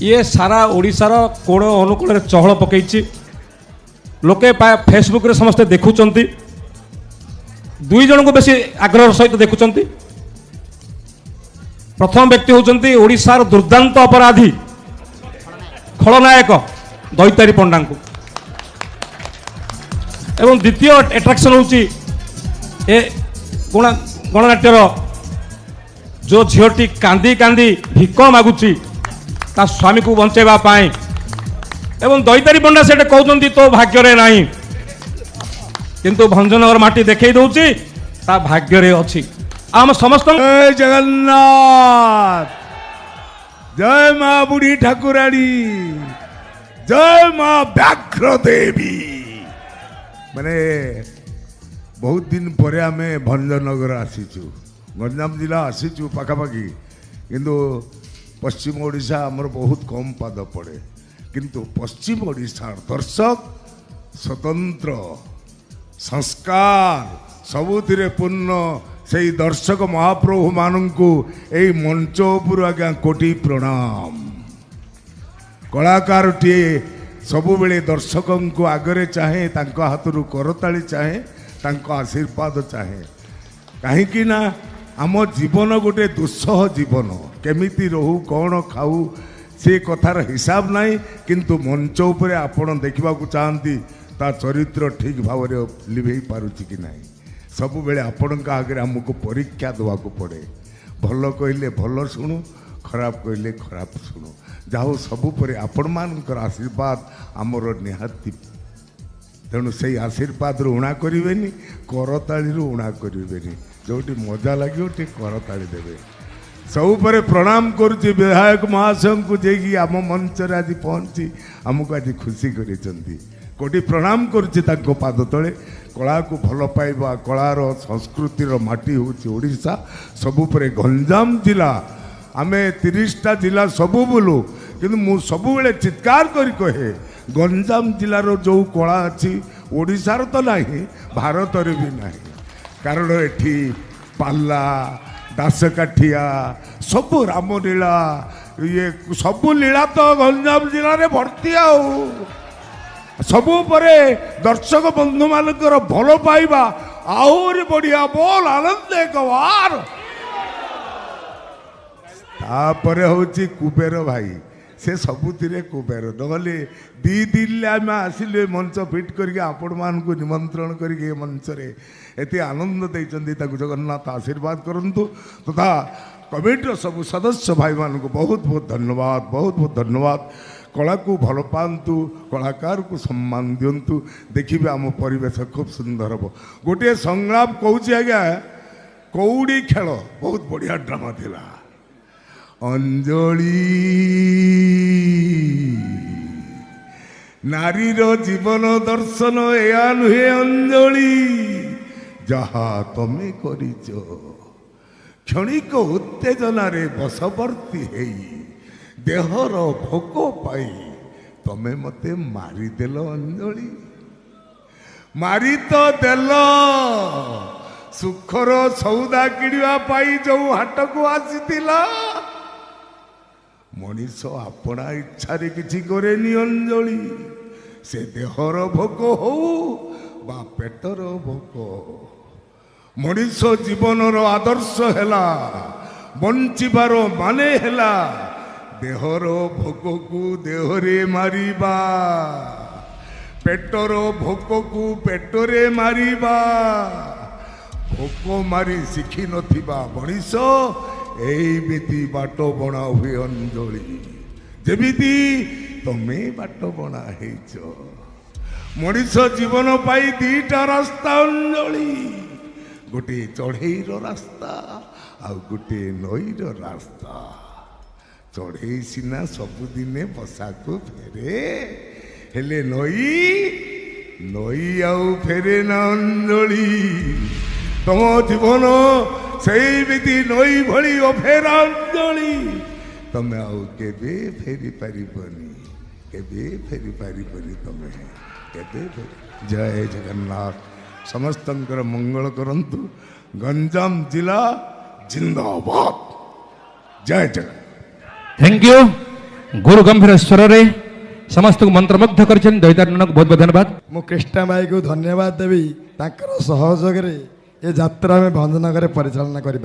ये सारा ओडिशार कोण अनुकूल चहल पकई लोके फेसबुक रे समस्ते देखुं दुई जन को बेसी आग्रह सहित देखुं। प्रथम व्यक्ति होती ओडिशार दुर्दांत अपराधी खलनायक दैतारी पंडा को एवं द्वितीय एट्राक्शन होची ए गणनाट्यर जो झीटी कांदी कांदी भिक मागुची ता स्वामी को बंचेबा पाए एवं दैतारी पंडा से कहते तो भाग्य नहीं किंतु भंजनगर माटी देखई दउची ता भाग्य रे अछि। आम समस्त जय जगन्नाथ, जय माँ बुढ़ी ठाकुराणी, जय माँ व्याघ्र देवी। माने बहुत दिन पर आम भंजनगर आसीचु, गंजाम जिला आसीचु पाखापाखि, किंतु पश्चिम ओडिशा आमर बहुत कम पाद पड़े, किंतु पश्चिम ओडिशा दर्शक स्वतंत्र संस्कार सबुथिरे पूर्ण से दर्शक महाप्रभु मानू यही मंच उपर आज्ञा कोटि प्रणाम। कलाकार टे सबु बेले दर्शकों को आगरे चाहे तांको हाथरू करताली चाहे तांको आशीर्वाद चाहे कहीं ना आम जीवन गोटे दुस्सह जीवन केमिति रहू कौन खाऊ से कथार हिसाब नहीं, किंतु मंच उपर आपण देखा चाहती ता चरित्र ठीक भाव लिभे पारुची कि नहीं सबु बेले आपण आगे आमको परीक्षा देवाक पड़े। भल कहले भल शुणु, खराब कहले खराब शुणु, जाओ सबु पर आपण मानकर आशीर्वाद आमर निहाती। तेणु से आशीर्वाद ऊणा करेनि करताली ऊणा करेनि जोटी मजा लगे टे करताली देवे। सब पर प्रणाम करुच्ची विधायक महाशय को जेकि आम मंच आज पहुँची आमको आज खुशी करिसेंती। कोटि प्रणाम करुच्ची ताको पाद तले। कला को भल पाइबा कलार संस्कृतिर माटी होची ओडिशा सबु परे गंजाम जिला आमे 30टा जिला सबु बोलू किंतु मु सबु बेले चित्कार करी कहे गंजाम जिलार जो कला अच्छी ओडिशार तो नहीं भारत रे भी नहीं, कारण एठी पाल्ला दासकाठिया सबु रामलीला ये सबु लीला तो गंजाम जिले में भर्ती आउ सबु परे दर्शक बंधु मानकर भल पाइबा आहरी बढ़िया बोल आनंद गवार। तापर होची कुबेर भाई से सबुथिरे कुबेर नहले दी दिन आम आसिले मंच फिट करके आपण मान को निमंत्रण करके मंच रे एते आनंद देइचंदी ताकु जगन्नाथ आशीर्वाद करंतु तथा कमिटीर सब सदस्य भाई मान को बहुत बहुत धन्यवाद, बहुत बहुत धन्यवाद। कला को भल पातु, कलाकार को सम्मान दिंतु, देखिए आम परिवेश खूब सुंदर हम। गोटे संग्राम कौची आज्ञा कौड़ी खेल बहुत बढ़िया ड्रामा थिला। अंजलि नारीर जीवन दर्शन या नुहे अंजलि जहा तमे करिच क्षणिक उत्तेजना रे बशवर्ती हेई देहर भोक पाई तमे मते मारिदेल अंजलि मारी तो देल सुखर सौदा किणवा पाई जो हाट को आसीथिला मनीष अपना इच्छा किछि करेनि अंजलि से देहर भोक हो बा पेटर भोक मनीष जीवनर आदर्श हेला बंचिबार माने हेला देहर भोक को देहरे मारिबा पेटर भोक को पेटरे मारिबा भोक मारी शिखी नथिबा मनीष एमिति बाट बना हुए अंजलि जेमिति तमे बाट बना हेच मनीष जीवन पाई दीटा रास्ता अंजलि गोटे चढ़ेईर रास्ता आ गोटे नईर रास्ता चढ़ई सीना सबुदिने बसा को फेरे हेले नई नई आउ फेरे ना अंजलि तम जीवन सेमिति नई भली अफेरा अंजलि तमे आउ केबे फेरी पारिबनी केबे फेरी पारिबनी तमे केबे जय जगन्नाथ समस्तंकर मंगल करंतु गंजाम जिला जिंदाबाद जय जगन्नाथ। Thank you. गुरु गंभीर स्वରରେ ସମସ୍ତଙ୍କୁ ମନ୍ତ୍ରମୁଗ୍ଧ କରିଛନ୍ତି। ଦୈତାନନ୍ଦଙ୍କୁ ବହୁତ ବହୁତ ଧନ୍ୟବାଦ। ମୁଁ କ୍ରିଷ୍ଣା ଭାଇକୁ ଧନ୍ୟବାଦ ଦେବି, ତାଙ୍କର ସହଯୋଗରେ ଏ ଯାତ୍ରା ଆମେ ଭଞ୍ଜନଗରରେ ପରିଚାଳନା କରିପାରିବା।